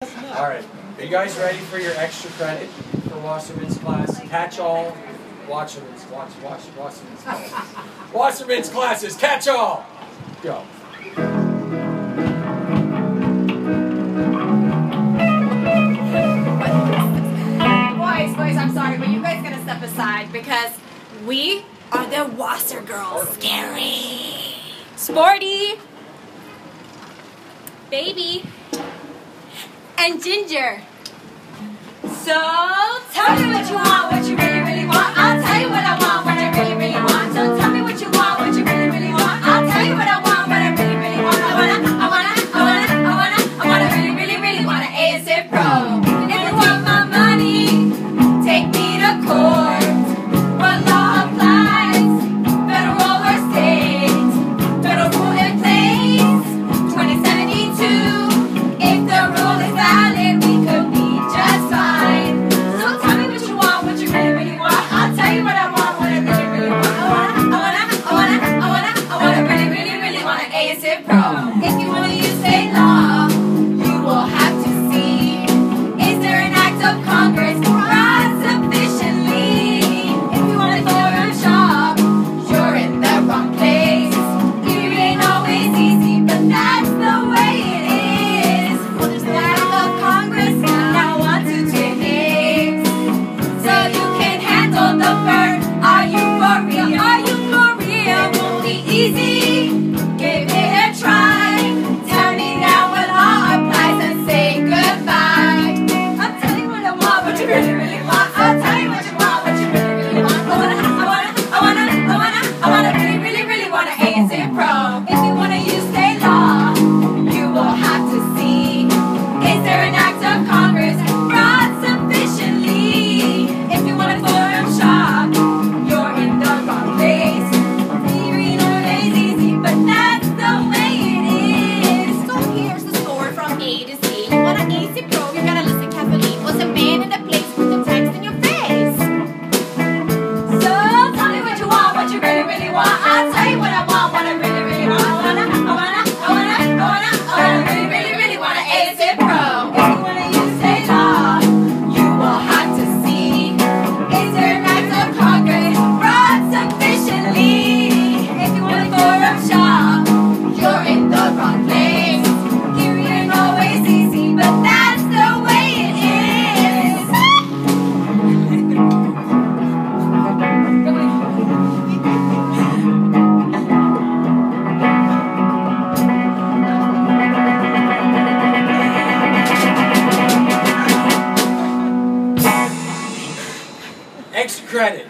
Alright, are you guys ready for your extra credit for Wasserman's class? Catch all Wasserman's class. Wasserman's classes, catch all! Go. Boys, I'm sorry, but you guys gotta step aside because we are the Wasser girls. Scary, sporty, baby, and ginger. So tell me what you want, what you really, really want. I'll tell you what I want, what I really, really want. So tell me what you want, what you really, really want. I'll tell you what I want, what I really, really want. I wanna really, really, really wanna ASF Pro. If you want my money, take me to court. What law applies? Federal or state? Federal rule in place. 2072. If the rule is valid, we could be just fine. So tell me what you want, what you really, really want. I'll tell you what I want, what I really, really want. I wanna really, really, really wanna ASF Pro. If you wanna use state law, you will have to see. Is there an act of Congress broad sufficiently? If you wanna forum shop, you're in the wrong place. It ain't always easy, but that's the way it is. Well, there's an act of Congress now on to take, so you can handle the burn. Are you for real? Are you for real? Won't be easy. Give it a try. Tell me now what law applies and say goodbye. I'll tell you what I want, what you really, really want. I'll tell you what you want, what you really, really want. I wanna really, really, really wanna ASF Pro. If you wanna use state law, you will have to see. Is there an act of Congress broad sufficiently? If you wanna forum shop, you're in the wrong place. Theory never is easy, but that's the way it is. So here's the story from A to Z. You wanna ASF Pro, you gotta listen carefully. Was a man in a place with the text in your face. So tell me what you want, what you really, really want. I'll tell you what I want, what I really, really want. I wanna really, really, really wanna ASF Pro. If you wanna use state law, you will have to see. Is there an act of Congress broad sufficiently? If you wanna forum shop, you're in the wrong place. Theory ain't always easy, but that's the way it is. Extra credit.